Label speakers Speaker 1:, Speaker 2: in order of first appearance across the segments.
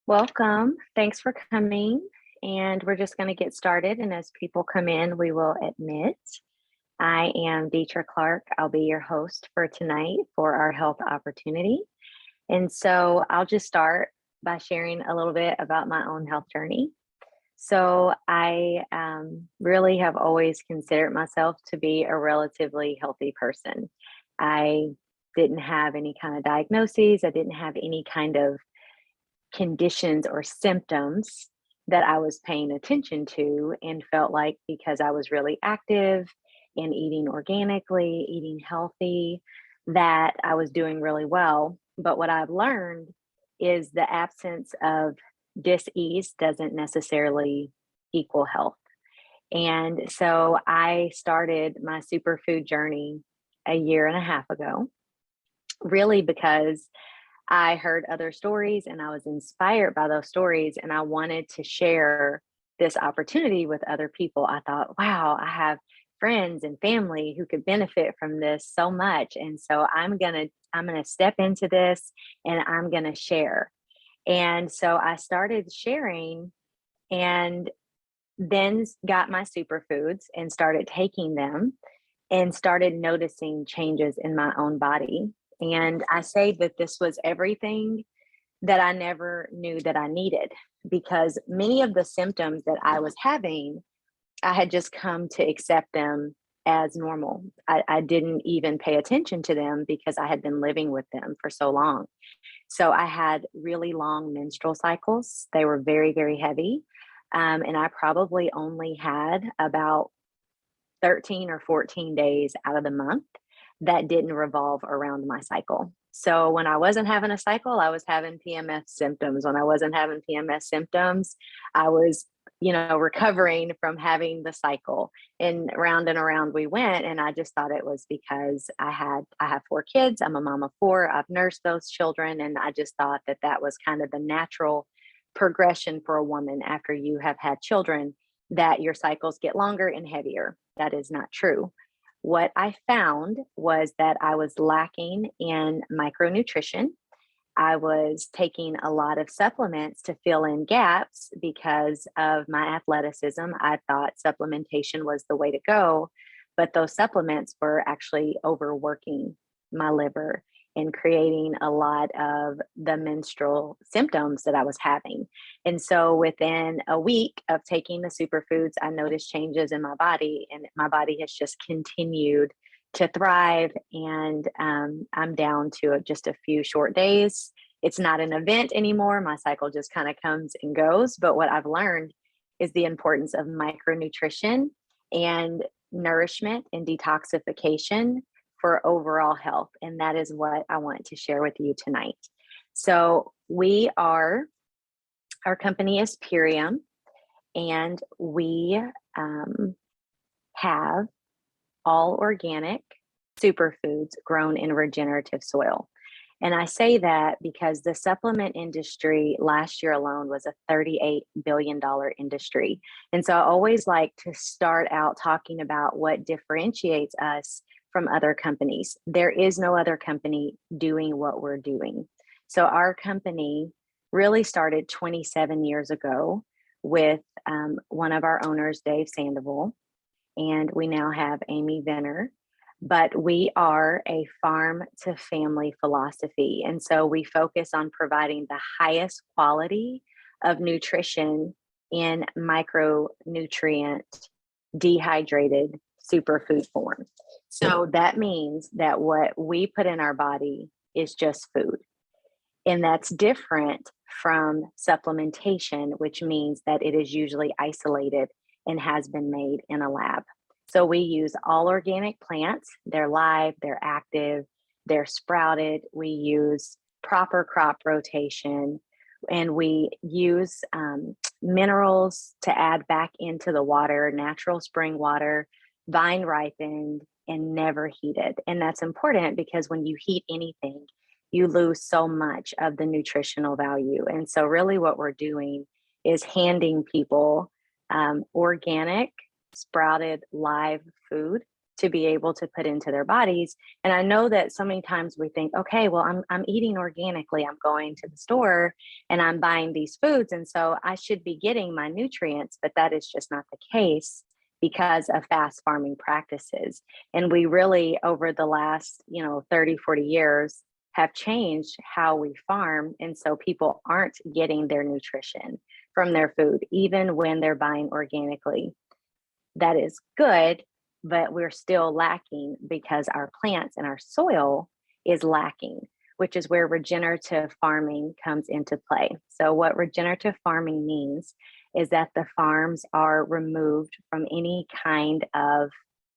Speaker 1: Welcome. Thanks for coming. And we're just going to get started. And as people come in, we will admit. I am Deetra Clark. I'll be your host for tonight for our health opportunity. And so I'll just start by sharing a little bit about my own health journey. So I really have always considered myself to be a relatively healthy person. I didn't have any kind of diagnoses. I didn't have any kind of conditions or symptoms that I was paying attention to, and felt like because I was really active and eating organically, eating healthy, that I was doing really well. But what I've learned is the absence of dis-ease doesn't necessarily equal health. And so I started my superfood journey a year and a half ago, really because I heard other stories and I was inspired by those stories, and I wanted to share this opportunity with other people. I thought, wow, I have friends and family who could benefit from this so much. And so I'm going to step into this and I'm going to share. And so I started sharing and then got my superfoods and started taking them and started noticing changes in my own body. And I say that this was everything that I never knew that I needed, because many of the symptoms that I was having, I had just come to accept them as normal. I didn't even pay attention to them because I had been living with them for so long. So I had really long menstrual cycles. They were very, very heavy. And I probably only had about 13 or 14 days out of the month that didn't revolve around my cycle. So when I wasn't having a cycle, I was having PMS symptoms. When I wasn't having PMS symptoms, I was, recovering from having the cycle. And around we went. And I just thought it was because I have four kids. I'm a mom of four. I've nursed those children. And I just thought that that was kind of the natural progression for a woman after you have had children, that your cycles get longer and heavier. That is not true. What I found was that I was lacking in micronutrition. I was taking a lot of supplements to fill in gaps because of my athleticism. I thought supplementation was the way to go, but those supplements were actually overworking my liver and creating a lot of the menstrual symptoms that I was having. And so within a week of taking the superfoods, I noticed changes in my body, and my body has just continued to thrive. And I'm down to just a few short days. It's not an event anymore. My cycle just kind of comes and goes. But what I've learned is the importance of micronutrition and nourishment and detoxification for overall health. And that is what I want to share with you tonight. So our company is Purium, and we have all organic superfoods grown in regenerative soil. And I say that because the supplement industry last year alone was a $38 billion industry. And so I always like to start out talking about what differentiates us from other companies. There is no other company doing what we're doing. So our company really started 27 years ago with one of our owners, Dave Sandoval, and we now have Amy Venner. But we are a farm to family philosophy. And so we focus on providing the highest quality of nutrition in micronutrient dehydrated superfood form. So that means that what we put in our body is just food. And that's different from supplementation, which means that it is usually isolated and has been made in a lab. So we use all organic plants. They're live, they're active, they're sprouted. We use proper crop rotation, and we use minerals to add back into the water, natural spring water, vine ripened, and never heated. And that's important because when you heat anything, you lose so much of the nutritional value. And so really what we're doing is handing people organic sprouted live food to be able to put into their bodies. And I know that so many times we think, okay, well, I'm eating organically. I'm going to the store and I'm buying these foods. And so I should be getting my nutrients, but that is just not the case because of fast farming practices. And we really, over the last, 30, 40 years, have changed how we farm. And so people aren't getting their nutrition from their food, even when they're buying organically. That is good, but we're still lacking because our plants and our soil is lacking, which is where regenerative farming comes into play. So, what regenerative farming means is that the farms are removed from any kind of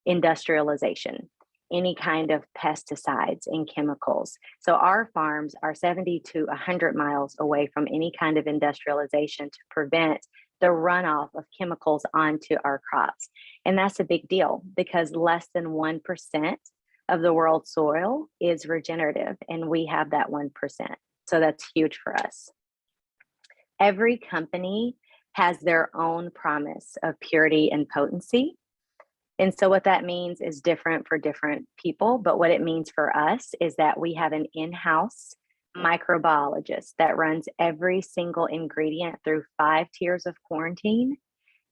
Speaker 1: industrialization, any kind of pesticides and chemicals. So, our farms are 70 to 100 miles away from any kind of industrialization to prevent the runoff of chemicals onto our crops. And that's a big deal because less than 1% of the world's soil is regenerative, and we have that 1%. So that's huge for us. Every company has their own promise of purity and potency. And so what that means is different for different people. But what it means for us is that we have an in-house microbiologist that runs every single ingredient through 5 tiers of quarantine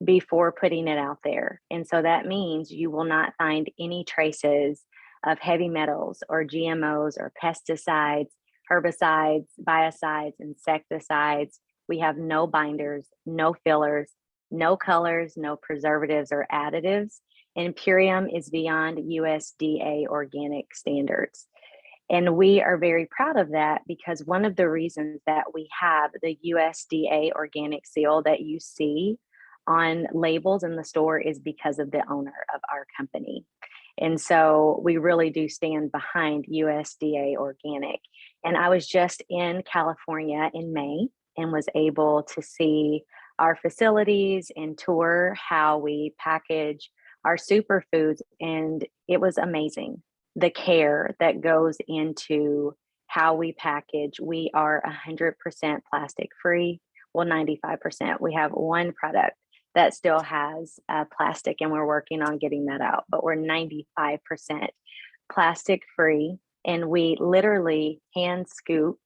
Speaker 1: before putting it out there. And so that means you will not find any traces of heavy metals or GMOs or pesticides, herbicides, biocides, insecticides. We have no binders, no fillers, no colors, no preservatives or additives. And Purium is beyond USDA organic standards. And we are very proud of that because one of the reasons that we have the USDA organic seal that you see on labels in the store is because of the owner of our company. And so we really do stand behind USDA organic. And I was just in California in May and was able to see our facilities and tour how we package our superfoods. And it was amazing. The care that goes into how we package. We are 100% plastic free. Well, 95%. We have one product that still has plastic and we're working on getting that out, but we're 95% plastic free. And we literally hand scoop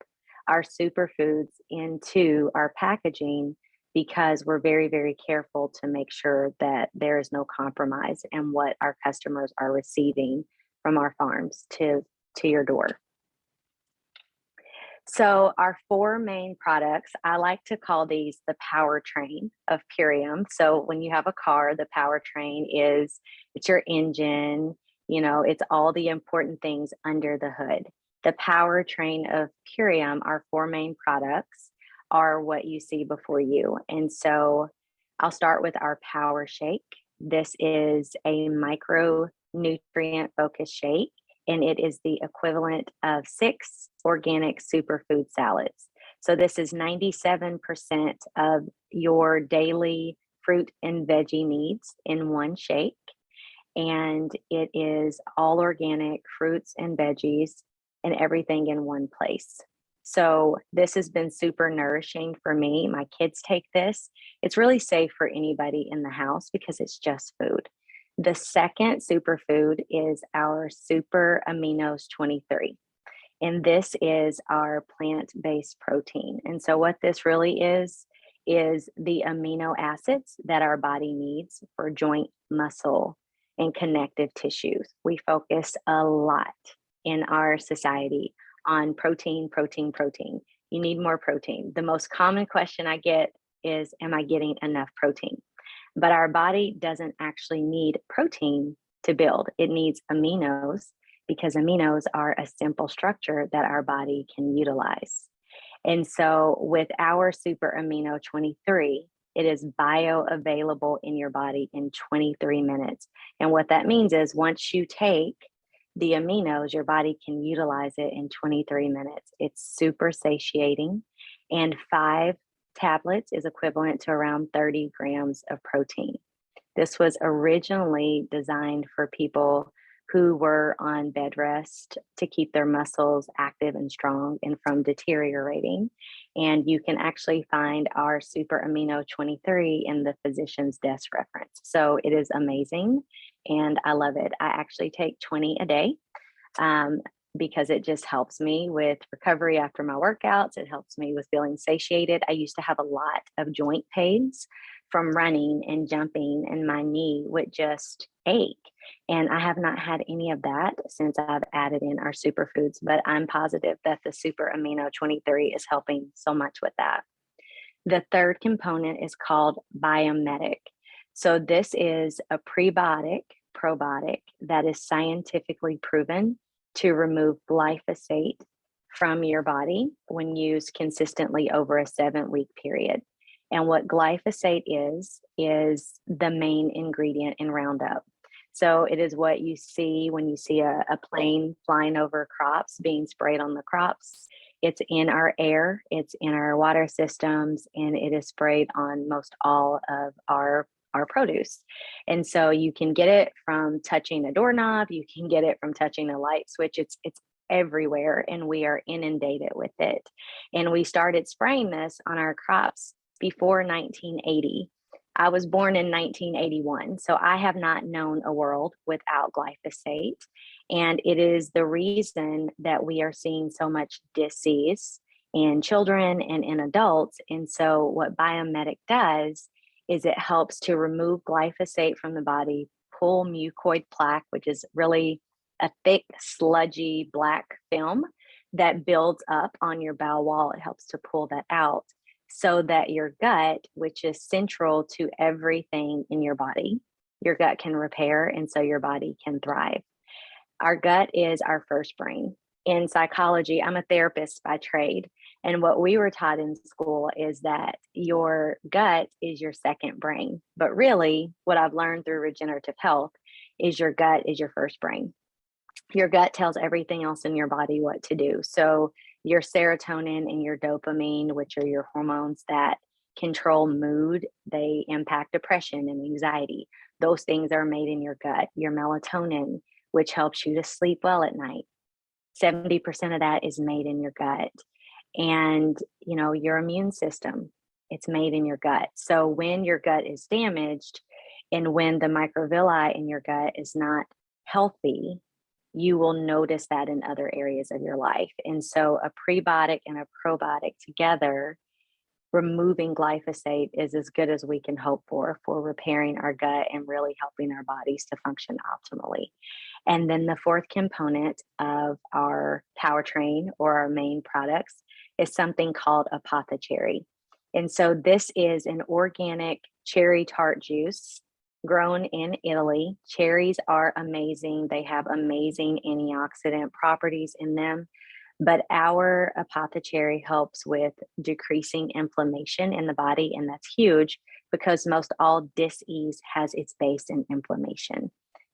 Speaker 1: our superfoods into our packaging because we're very, very careful to make sure that there is no compromise in what our customers are receiving from our farms to your door. So our 4 main products, I like to call these the powertrain of Purium. So when you have a car, the powertrain it's your engine, it's all the important things under the hood. The powertrain of Purium, our 4 main products, are what you see before you. And so I'll start with our Power Shake. This is a micronutrient focused shake, and it is the equivalent of 6 organic superfood salads. So this is 97% of your daily fruit and veggie needs in one shake. And it is all organic fruits and veggies and everything in one place. So this has been super nourishing for me. My kids take this. It's really safe for anybody in the house because it's just food. The second superfood is our Super Aminos 23. And this is our plant-based protein. And so what this really is the amino acids that our body needs for joint, muscle, and connective tissues. We focus a lot in our society on protein, protein, protein. You need more protein. The most common question I get is, am I getting enough protein? But our body doesn't actually need protein to build. It needs aminos because aminos are a simple structure that our body can utilize. And so with our Super Amino 23, it is bioavailable in your body in 23 minutes. And what that means is once you take the aminos, your body can utilize it in 23 minutes. It's super satiating, and 5 tablets is equivalent to around 30 grams of protein. This was originally designed for people who were on bed rest to keep their muscles active and strong and from deteriorating. And you can actually find our Super Amino 23 in the physician's desk reference. So it is amazing and I love it. I actually take 20 a day. Um, because it just helps me with recovery after my workouts. It helps me with feeling satiated. I used to have a lot of joint pains from running and jumping, and my knee would just ache. And I have not had any of that since I've added in our superfoods, but I'm positive that the Super Amino 23 is helping so much with that. The third component is called Biometic. So, this is a prebiotic, probiotic that is scientifically proven to remove glyphosate from your body when used consistently over a 7-week period. And what glyphosate is the main ingredient in Roundup. So it is what you see when you see a plane flying over crops being sprayed on the crops. It's in our air, it's in our water systems, and it is sprayed on most all of our produce. And so you can get it from touching a doorknob, you can get it from touching a light switch. It's everywhere and we are inundated with it. And we started spraying this on our crops before 1980. I was born in 1981, so I have not known a world without glyphosate. And it is the reason that we are seeing so much disease in children and in adults. And so, what Biometic does is it helps to remove glyphosate from the body, pull mucoid plaque, which is really a thick, sludgy black film that builds up on your bowel wall. It helps to pull that out so that your gut, which is central to everything in your body, your gut can repair and so your body can thrive. Our gut is our first brain. In psychology, I'm a therapist by trade. And what we were taught in school is that your gut is your second brain. But really, what I've learned through regenerative health is your gut is your first brain. Your gut tells everything else in your body what to do. So, your serotonin and your dopamine, which are your hormones that control mood, they impact depression and anxiety. Those things are made in your gut. Your melatonin, which helps you to sleep well at night, 70% of that is made in your gut. And your immune system, it's made in your gut. So when your gut is damaged and when the microvilli in your gut is not healthy, you will notice that in other areas of your life. And so a prebiotic and a probiotic together, removing glyphosate, is as good as we can hope for repairing our gut and really helping our bodies to function optimally. And then the fourth component of our powertrain or our main products is something called Apothecary. And so this is an organic cherry tart juice grown in Italy. Cherries are amazing. They have amazing antioxidant properties in them. But our Apothecary helps with decreasing inflammation in the body. And that's huge because most all disease has its base in inflammation.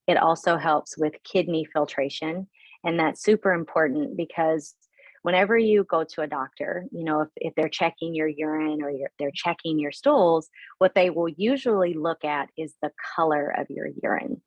Speaker 1: It also helps with kidney filtration. And that's super important because whenever you go to a doctor, if they're checking your urine or they're checking your stools, what they will usually look at is the color of your urine.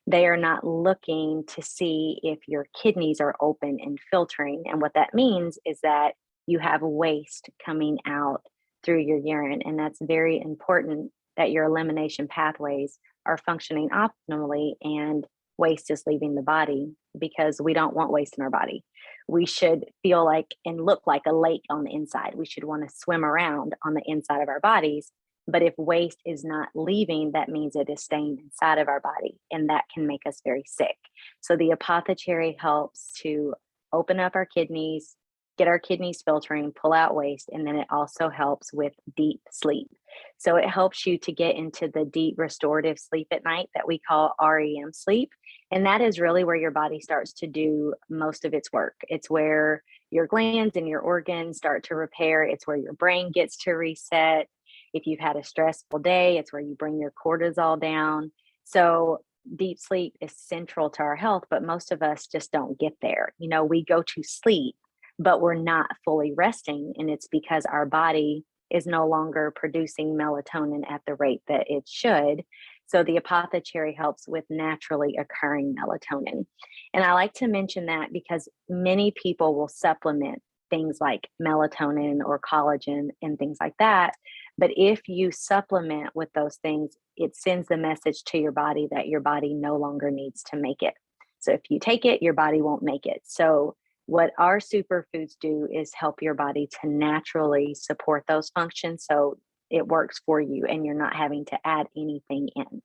Speaker 1: They are not looking to see if your kidneys are open and filtering. And what that means is that you have waste coming out through your urine. And that's very important that your elimination pathways are functioning optimally and waste is leaving the body because we don't want waste in our body. We should feel like and look like a lake on the inside. We should want to swim around on the inside of our bodies. But if waste is not leaving, that means it is staying inside of our body, and that can make us very sick. So the Apothecary helps to open up our kidneys, get our kidneys filtering, pull out waste, and then it also helps with deep sleep. So it helps you to get into the deep restorative sleep at night that we call REM sleep. And that is really where your body starts to do most of its work. It's where your glands and your organs start to repair. It's where your brain gets to reset. If you've had a stressful day, it's where you bring your cortisol down. So deep sleep is central to our health, but most of us just don't get there. We go to sleep, but we're not fully resting. And it's because our body is no longer producing melatonin at the rate that it should. So the apothecary helps with naturally occurring melatonin. And I like to mention that because many people will supplement things like melatonin or collagen and things like that. But if you supplement with those things, it sends the message to your body that your body no longer needs to make it. So if you take it, your body won't make it. So what our superfoods do is help your body to naturally support those functions. So it works for you and you're not having to add anything in.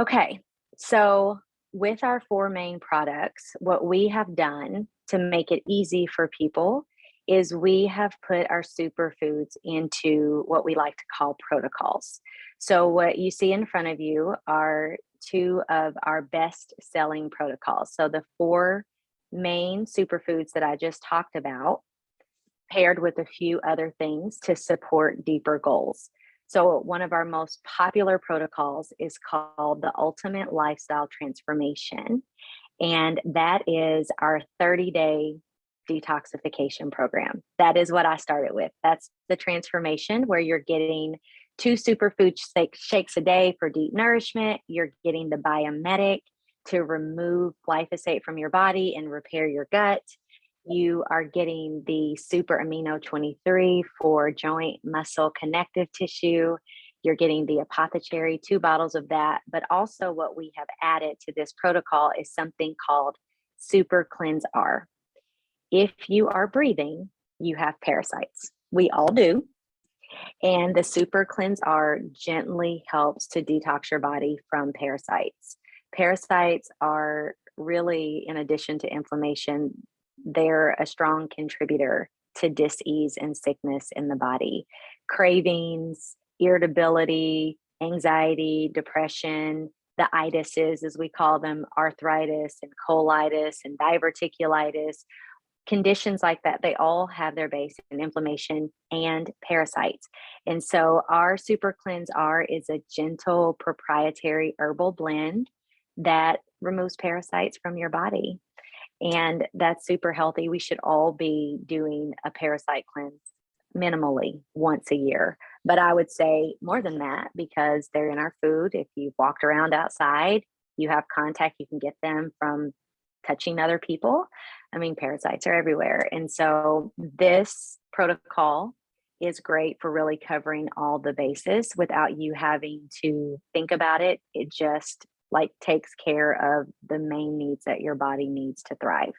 Speaker 1: Okay, so with our four main products, what we have done to make it easy for people is we have put our superfoods into what we like to call protocols. So, what you see in front of you are two of our best selling protocols. So, the four main superfoods that I just talked about, paired with a few other things to support deeper goals. So, one of our most popular protocols is called the Ultimate Lifestyle Transformation. And that is our 30-day detoxification program. That is what I started with. That's the transformation where you're getting two superfood shakes a day for deep nourishment. You're getting the Biomedic to remove glyphosate from your body and repair your gut. You are getting the Super Amino 23 for joint, muscle, connective tissue. You're getting the apothecary, 2 bottles of that. But also, what we have added to this protocol is something called Super Cleanse R. If you are breathing, you have parasites. We all do. And the Super Cleanse R gently helps to detox your body from parasites. Parasites are really, in addition to inflammation, they're a strong contributor to dis-ease and sickness in the body. Cravings, irritability, anxiety, depression, the itises, as we call them, arthritis and colitis and diverticulitis, conditions like that, they all have their base in inflammation and parasites. And so our Super Cleanse R is a gentle proprietary herbal blend that removes parasites from your body. And that's super healthy. We should all be doing a parasite cleanse minimally once a year. But I would say more than that because they're in our food. If you've walked around outside, you have contact, you can get them from touching other people. I mean, parasites are everywhere. And so this protocol is great for really covering all the bases without you having to think about it. It just like takes care of the main needs that your body needs to thrive.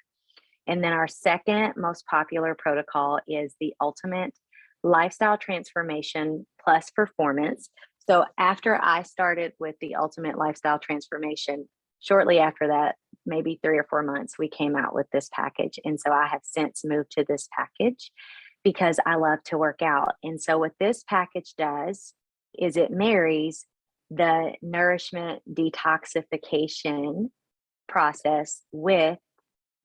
Speaker 1: And then our second most popular protocol is the Ultimate Lifestyle Transformation Plus Performance. So after I started with the Ultimate Lifestyle Transformation, shortly after that, maybe 3 or 4 months, we came out with this package. And so I have since moved to this package because I love to work out. And so what this package does is it marries the nourishment detoxification process with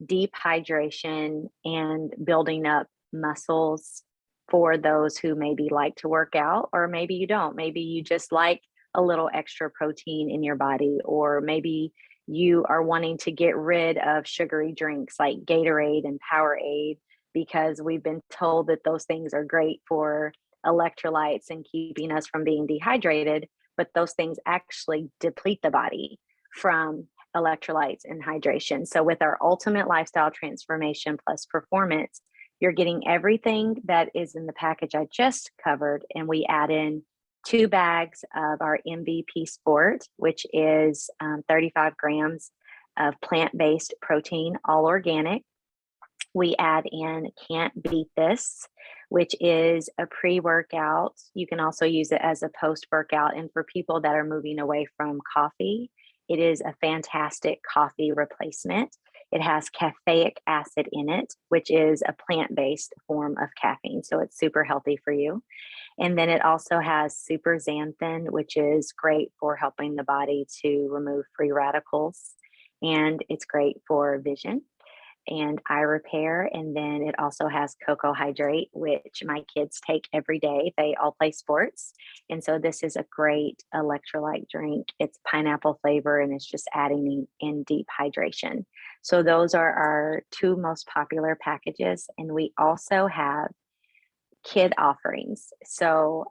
Speaker 1: deep hydration and building up muscles for those who maybe like to work out, or maybe you don't. Maybe you just like a little extra protein in your body, or maybe you are wanting to get rid of sugary drinks like Gatorade and Powerade because we've been told that those things are great for electrolytes and keeping us from being dehydrated, but those things actually deplete the body from electrolytes and hydration. So with our Ultimate Lifestyle Transformation Plus Performance, you're getting everything that is in the package I just covered, and we add in 2 bags of our MVP Sport, which is 35 grams of plant-based protein, all organic. We add in Can't Beat This, which is a pre-workout. You can also use it as a post-workout. And for people that are moving away from coffee, it is a fantastic coffee replacement. It has caffeic acid in it, which is a plant-based form of caffeine. So it's super healthy for you. And then it also has super xanthan, which is great for helping the body to remove free radicals. And it's great for vision and eye repair. And then it also has cocoa hydrate, which my kids take every day. They all play sports. And so this is a great electrolyte drink. It's pineapple flavor and it's just adding in deep hydration. So those are our 2 most popular packages. And we also have kid offerings. So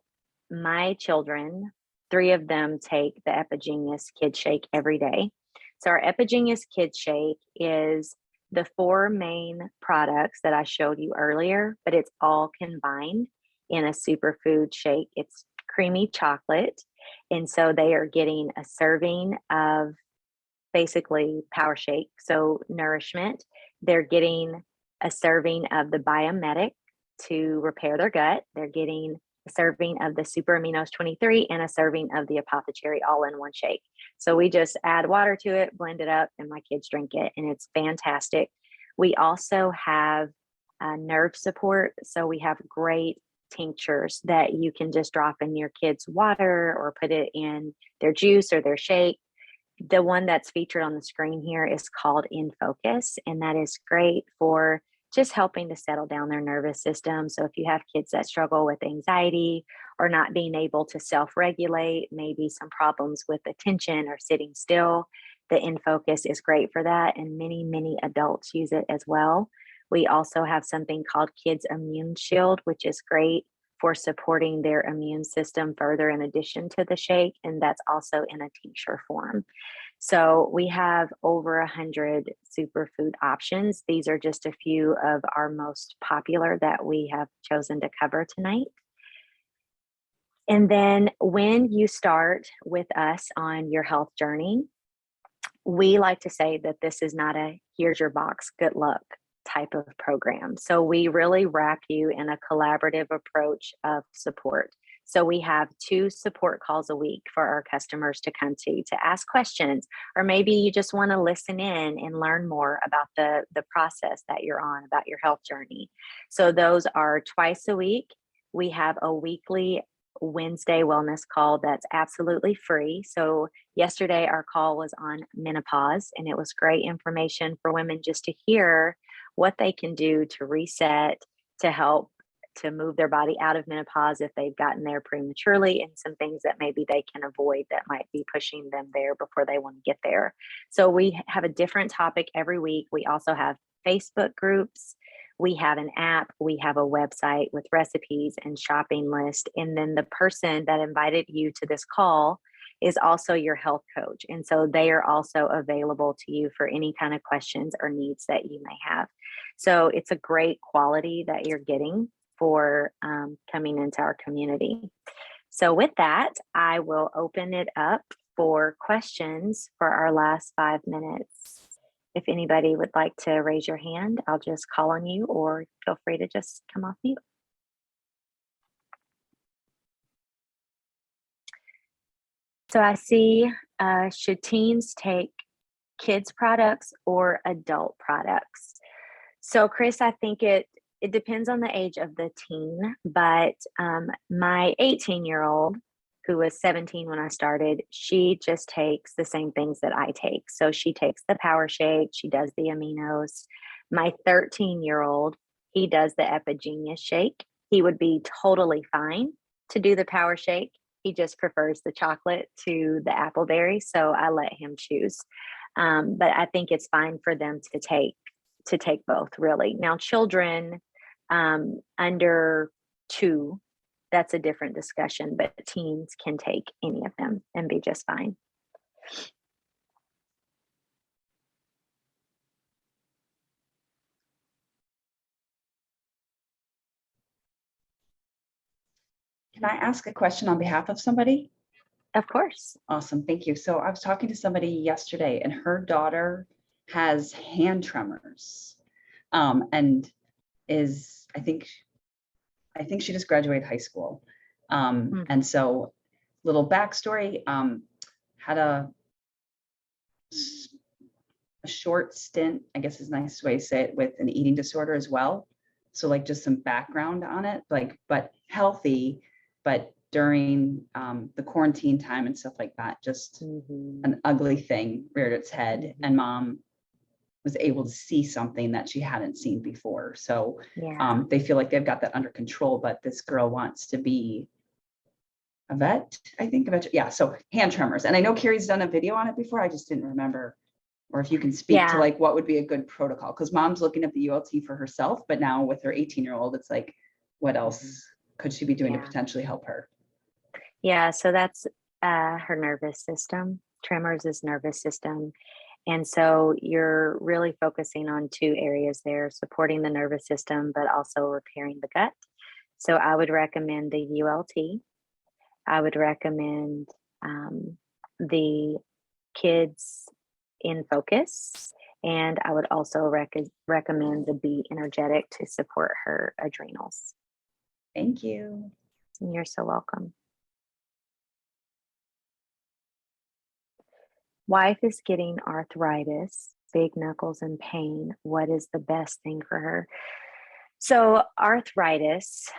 Speaker 1: my children, 3 of them take the Epigenius Kid Shake every day. So our Epigenius Kid Shake is the 4 main products that I showed you earlier, but it's all combined in a superfood shake. It's creamy chocolate. And so they are getting a serving of basically Power Shake, so nourishment. They're getting a serving of the Biomedic to repair their gut. They're getting a serving of the Super Aminos 23 and a serving of the Apothecary all in one shake. So we just add water to it, blend it up, and my kids drink it, and it's fantastic. We also have nerve support. So we have great tinctures that you can just drop in your kids' water or put it in their juice or their shake. The one that's featured on the screen here is called In Focus, and that is great for just helping to settle down their nervous system. So if you have kids that struggle with anxiety or not being able to self-regulate, maybe some problems with attention or sitting still, the In Focus is great for that, and many adults use it as well. We also have something called Kids Immune Shield, which is great for supporting their immune system further in addition to the shake, and that's also in a tincture form. So we have over 100 superfood options. These are just a few of our most popular that we have chosen to cover tonight. And then when you start with us on your health journey, we like to say that this is not a here's your box, good luck type of program. So we really wrap you in a collaborative approach of support. So we have 2 support calls a week for our customers to come to ask questions, or maybe you just want to listen in and learn more about the process that you're on, about your health journey. So those are twice a week. We have a weekly Wednesday wellness call that's absolutely free. So yesterday our call was on menopause, and it was great information for women just to hear what they can do to reset, to help to move their body out of menopause if they've gotten there prematurely, and some things that maybe they can avoid that might be pushing them there before they want to get there. So we have a different topic every week. We also have Facebook groups. We have an app, we have a website with recipes and shopping list. And then the person that invited you to this call is also your health coach. And so they are also available to you for any kind of questions or needs that you may have. So it's a great quality that you're getting for coming into our community. So with that, I will open it up for questions for our last 5 minutes. If anybody would like to raise your hand, I'll just call on you, or feel free to just come off mute. So I see, should teens take kids products or adult products? So Chris, I think it depends on the age of the teen, but my 18-year-old, who was 17 when I started, she just takes the same things that I take. So she takes the Power Shake, she does the aminos. My 13-year-old, he does the Epigenius Shake. He would be totally fine to do the Power Shake. He just prefers the chocolate to the appleberry, so I let him choose. But I think it's fine for them to take both, really. Now, children under 2, that's a different discussion, but teens can take any of them and be just fine.
Speaker 2: Can I ask a question on behalf of somebody?
Speaker 1: Of course.
Speaker 2: Awesome, thank you. So I was talking to somebody yesterday, and her daughter has hand tremors, and is I think she just graduated high school, and so little backstory, had a short stint, I guess is a nice way to say it, with an eating disorder as well. So like just some background on it, but healthy, but during the quarantine time and stuff like that, just an ugly thing reared its head, and mom was able to see something that she hadn't seen before. So they feel like they've got that under control, but this girl wants to be a vet, I think. Yeah, so hand tremors. And I know Carrie's done a video on it before. I just didn't remember, or if you can speak to like what would be a good protocol, because mom's looking at the ULT for herself, but now with her 18-year-old, it's like, what else could she be doing to potentially help her?
Speaker 1: Yeah, so that's her nervous system. Tremors is nervous system. And so you're really focusing on two areas there, supporting the nervous system, but also repairing the gut. So I would recommend the ULT. I would recommend the Kids in Focus. And I would also recommend the Be Energetic to support her adrenals.
Speaker 2: Thank you.
Speaker 1: And you're so welcome. Wife is getting arthritis, big knuckles and pain. What is the best thing for her? So, arthritis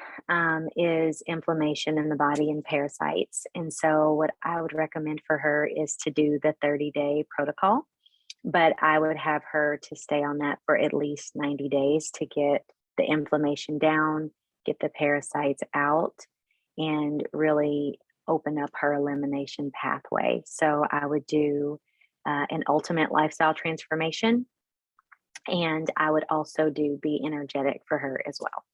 Speaker 1: is inflammation in the body and parasites. And so, what I would recommend for her is to do the 30-day protocol, but I would have her to stay on that for at least 90 days to get the inflammation down, get the parasites out, and really open up her elimination pathway. So I would do an ultimate lifestyle transformation, and I would also do Be Energetic for her as well.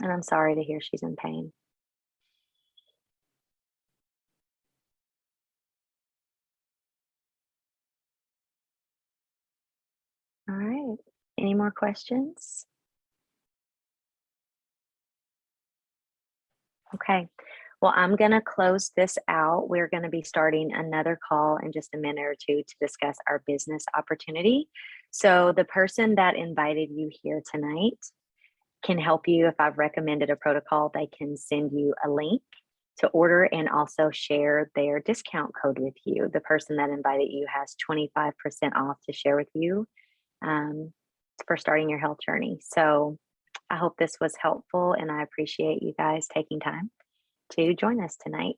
Speaker 1: And I'm sorry to hear she's in pain. All right. Any more questions? Okay. Well, I'm going to close this out. We're going to be starting another call in just a minute or two to discuss our business opportunity. So, the person that invited you here tonight can help you. If I've recommended a protocol, they can send you a link to order and also share their discount code with you. The person that invited you has 25% off to share with you um, for starting your health journey. So, I hope this was helpful, and I appreciate you guys taking time to join us tonight.